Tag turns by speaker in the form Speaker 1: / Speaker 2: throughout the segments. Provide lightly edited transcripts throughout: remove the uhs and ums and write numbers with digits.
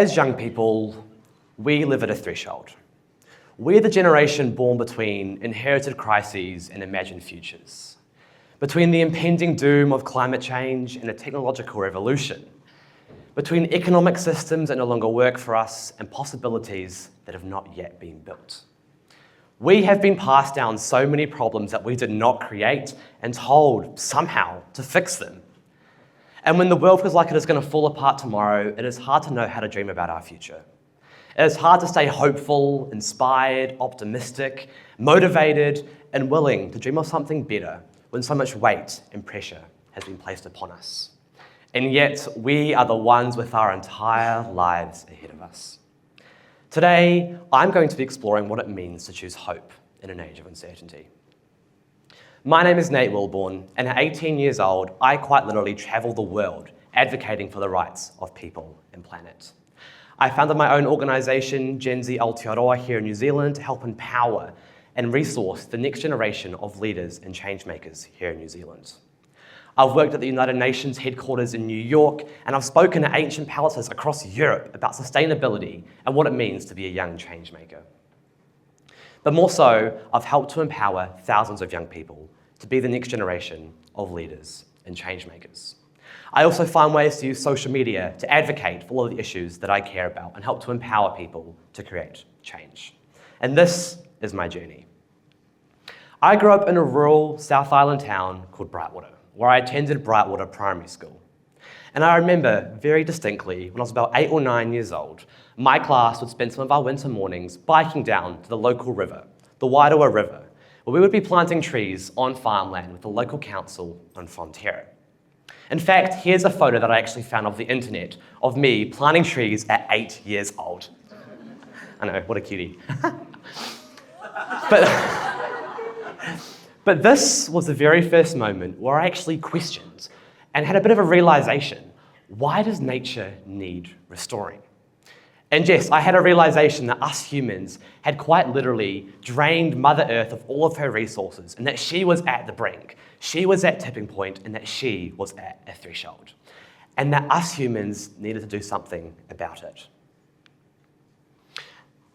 Speaker 1: As young people, we live at a threshold. We're the generation born between inherited crises and imagined futures, between the impending doom of climate change and a technological revolution, between economic systems that no longer work for us and possibilities that have not yet been built. We have been passed down so many problems that we did not create and told somehow to fix them. And when the world feels like it is going to fall apart tomorrow, it is hard to know how to dream about our future. It is hard to stay hopeful, inspired, optimistic, motivated, and willing to dream of something better when so much weight and pressure has been placed upon us. And yet, we are the ones with our entire lives ahead of us. Today, I'm going to be exploring what it means to choose hope in an age of uncertainty. My name is Nate Wilbourne, and at 18 years old, I quite literally traveled the world advocating for the rights of people and planet. I founded my own organisation, Gen Z Aotearoa, here in New Zealand to help empower and resource the next generation of leaders and changemakers here in New Zealand. I've worked at the United Nations headquarters in New York, and I've spoken at ancient palaces across Europe about sustainability and what it means to be a young changemaker. But more so, I've helped to empower thousands of young people to be the next generation of leaders and changemakers. I also find ways to use social media to advocate for all of the issues that I care about and help to empower people to create change. And this is my journey. I grew up in a rural South Island town called Brightwater, where I attended Brightwater Primary School. And I remember very distinctly, when I was about 8 or 9 years old, my class would spend some of our winter mornings biking down to the local river, the Wairoa River, where we would be planting trees on farmland with the local council on Fonterra. In fact, here's a photo that I actually found off the internet of me planting trees at 8 years old. I know, what a cutie. But this was the very first moment where I actually questioned and had a bit of a realization. Why does nature need restoring? And yes, I had a realization that us humans had quite literally drained Mother Earth of all of her resources and that she was at the brink. She was at tipping point and that she was at a threshold. And that us humans needed to do something about it.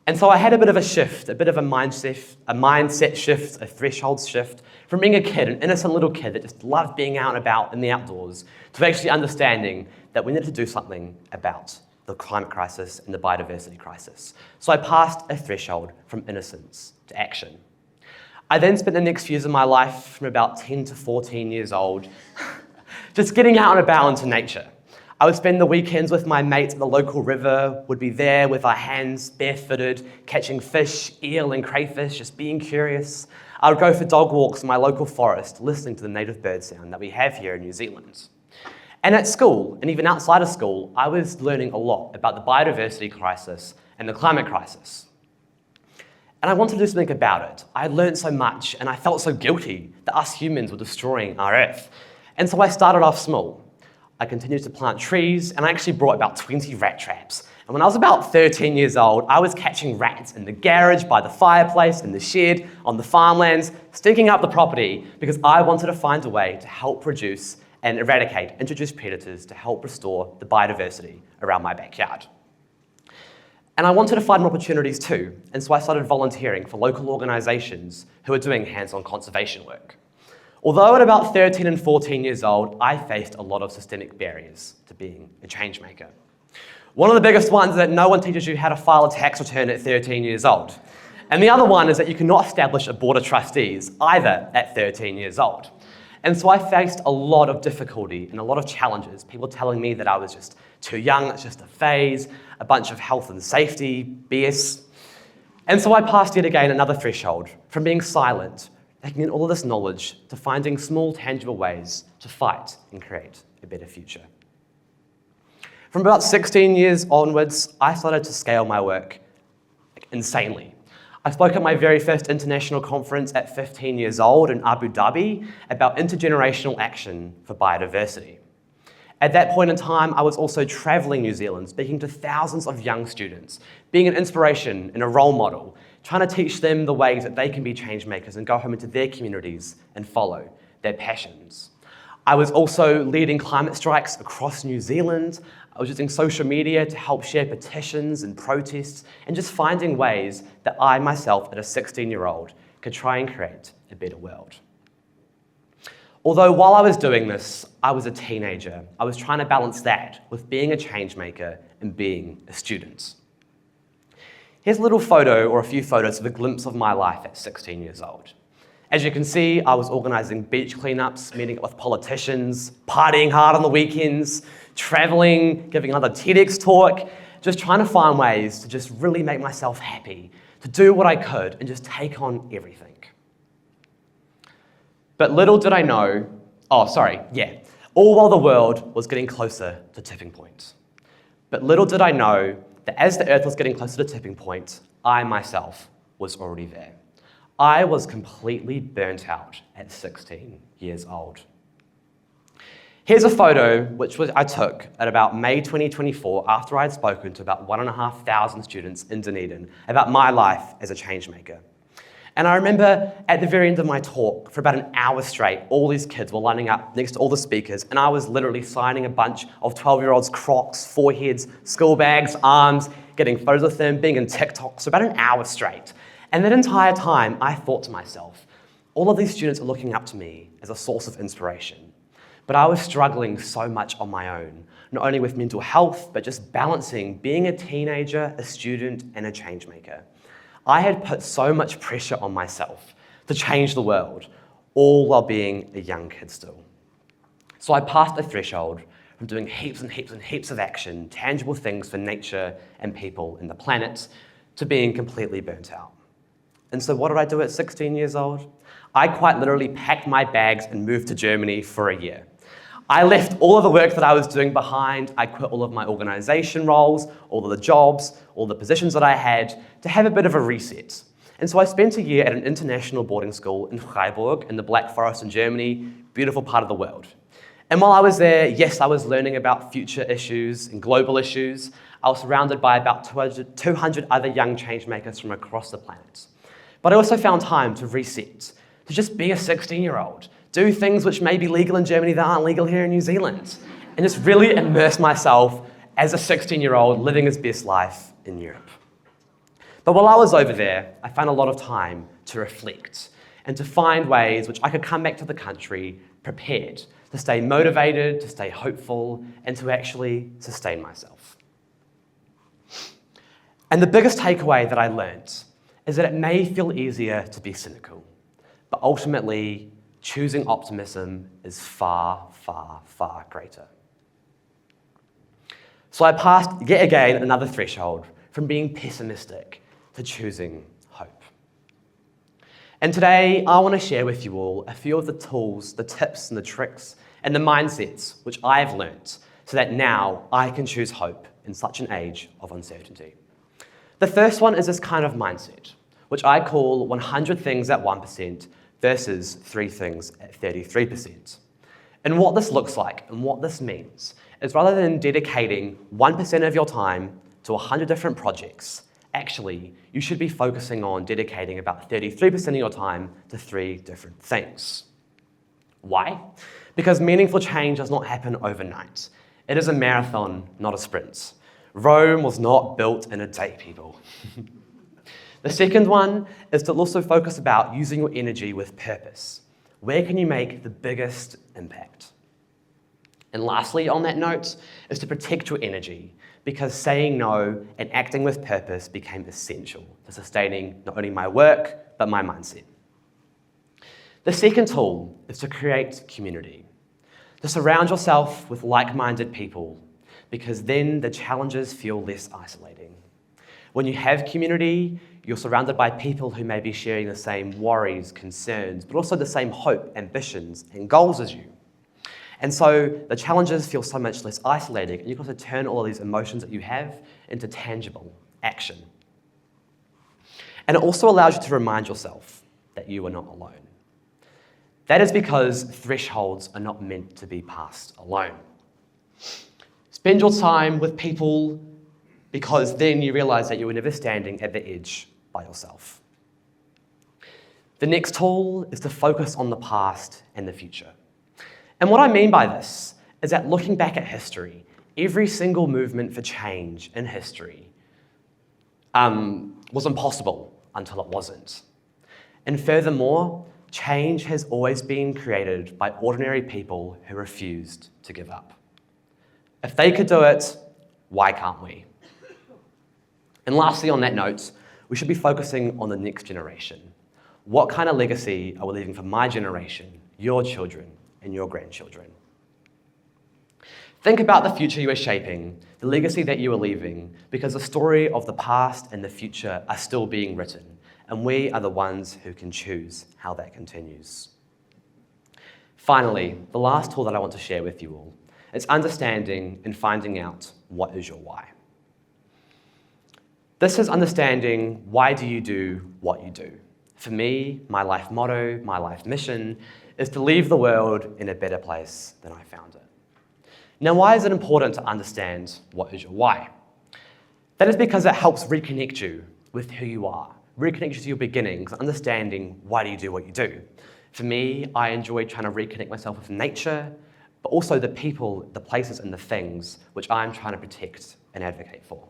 Speaker 1: And so I had a bit of a shift, a bit of a mindset shift, a threshold shift, from being a kid, an innocent little kid that just loved being out and about in the outdoors, to actually understanding that we needed to do something about the climate crisis and the biodiversity crisis. So I passed a threshold from innocence to action. I then spent the next few years of my life, from about 10 to 14 years old, just getting out and about into nature. I would spend the weekends with my mates at the local river, would be there with our hands barefooted, catching fish, eel and crayfish, just being curious. I would go for dog walks in my local forest, listening to the native bird sound that we have here in New Zealand. And at school, and even outside of school, I was learning a lot about the biodiversity crisis and the climate crisis. And I wanted to do something about it. I had learned so much, and I felt so guilty that us humans were destroying our Earth. And so I started off small. I continued to plant trees, and I actually brought about 20 rat traps. And when I was about 13 years old, I was catching rats in the garage, by the fireplace, in the shed, on the farmlands, stinking up the property, because I wanted to find a way to help reduce and eradicate introduced predators to help restore the biodiversity around my backyard. And I wanted to find opportunities too, and so I started volunteering for local organisations who are doing hands-on conservation work. Although at about 13 and 14 years old, I faced a lot of systemic barriers to being a change maker. One of the biggest ones is that no one teaches you how to file a tax return at 13 years old. And the other one is that you cannot establish a board of trustees either at 13 years old. And so I faced a lot of difficulty and a lot of challenges, people telling me that I was just too young, it's just a phase, a bunch of health and safety BS. And so I passed yet again another threshold, from being silent, taking in all of this knowledge, to finding small, tangible ways to fight and create a better future. From about 16 years onwards, I started to scale my work insanely. I spoke at my very first international conference at 15 years old in Abu Dhabi about intergenerational action for biodiversity. At that point in time, I was also traveling New Zealand, speaking to thousands of young students, being an inspiration and a role model, trying to teach them the ways that they can be change makers and go home into their communities and follow their passions. I was also leading climate strikes across New Zealand, I was using social media to help share petitions and protests and just finding ways that I myself, as a 16-year-old, could try and create a better world. Although while I was doing this, I was a teenager. I was trying to balance that with being a change maker and being a student. Here's a little photo or a few photos of a glimpse of my life at 16 years old. As you can see, I was organising beach cleanups, meeting up with politicians, partying hard on the weekends, travelling, giving another TEDx talk, just trying to find ways to just really make myself happy, to do what I could and just take on everything. But little did I know, all while the world was getting closer to tipping point. But little did I know that as the earth was getting closer to tipping point, I myself was already there. I was completely burnt out at 16 years old. Here's a photo I took at about May 2024 after I had spoken to about 1,500 students in Dunedin about my life as a change maker. And I remember at the very end of my talk, for about an hour straight, all these kids were lining up next to all the speakers, and I was literally signing a bunch of 12-year-olds' Crocs, foreheads, school bags, arms, getting photos of them, being in TikTok, so about an hour straight. And that entire time, I thought to myself, all of these students are looking up to me as a source of inspiration. But I was struggling so much on my own, not only with mental health, but just balancing being a teenager, a student, and a change maker. I had put so much pressure on myself to change the world, all while being a young kid still. So I passed the threshold from doing heaps and heaps and heaps of action, tangible things for nature and people and the planet, to being completely burnt out. And so what did I do at 16 years old? I quite literally packed my bags and moved to Germany for a year. I left all of the work that I was doing behind. I quit all of my organisation roles, all of the jobs, all the positions that I had to have a bit of a reset. And so I spent a year at an international boarding school in Freiburg in the Black Forest in Germany, beautiful part of the world. And while I was there, yes, I was learning about future issues and global issues. I was surrounded by about 200 other young change makers from across the planet. But I also found time to reset, to just be a 16-year-old, do things which may be legal in Germany that aren't legal here in New Zealand, and just really immerse myself as a 16-year-old living his best life in Europe. But while I was over there, I found a lot of time to reflect and to find ways which I could come back to the country prepared to stay motivated, to stay hopeful, and to actually sustain myself. And the biggest takeaway that I learned is that it may feel easier to be cynical, but ultimately, choosing optimism is far, far, far greater. So I passed, yet again, another threshold from being pessimistic to choosing hope. And today, I want to share with you all a few of the tools, the tips and the tricks and the mindsets which I've learnt so that now I can choose hope in such an age of uncertainty. The first one is this kind of mindset, which I call 100 things at 1%, versus 3 things at 33%. And what this looks like and what this means is rather than dedicating 1% of your time to 100 different projects, actually, you should be focusing on dedicating about 33% of your time to 3 different things. Why? Because meaningful change does not happen overnight. It is a marathon, not a sprint. Rome was not built in a day, people. The second one is to also focus about using your energy with purpose. Where can you make the biggest impact? And lastly, on that note, is to protect your energy, because saying no and acting with purpose became essential to sustaining not only my work, but my mindset. The second tool is to create community, to surround yourself with like-minded people, because then the challenges feel less isolating. When you have community, you're surrounded by people who may be sharing the same worries, concerns, but also the same hope, ambitions, and goals as you. And so the challenges feel so much less isolating, and you've got to turn all of these emotions that you have into tangible action. And it also allows you to remind yourself that you are not alone. That is because thresholds are not meant to be passed alone. Spend your time with people, because then you realize that you were never standing at the edge by yourself. The next tool is to focus on the past and the future. And what I mean by this is that looking back at history, Every single movement for change in history was impossible until it wasn't. And furthermore, change has always been created by ordinary people who refused to give up. If they could do it, why can't we? And lastly, on that note, we should be focusing on the next generation. What kind of legacy are we leaving for my generation, your children, and your grandchildren? Think about the future you are shaping, the legacy that you are leaving, because the story of the past and the future are still being written, and we are the ones who can choose how that continues. Finally, the last tool that I want to share with you all is understanding and finding out what is your why. This is understanding why do you do what you do. For me, my life motto, my life mission, is to leave the world in a better place than I found it. Now, why is it important to understand what is your why? That is because it helps reconnect you with who you are, reconnect you to your beginnings, understanding why do you do what you do. For me, I enjoy trying to reconnect myself with nature, but also the people, the places, and the things which I'm trying to protect and advocate for.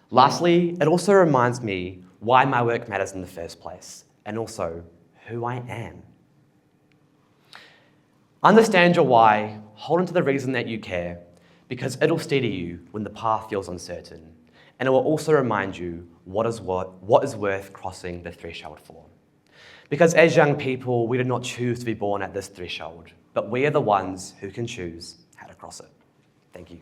Speaker 1: Lastly, it also reminds me why my work matters in the first place, and also who I am. Understand your why, hold on to the reason that you care, because it'll steady you when the path feels uncertain, and it will also remind you what is worth crossing the threshold for. Because as young people, we did not choose to be born at this threshold, but we are the ones who can choose how to cross it. Thank you.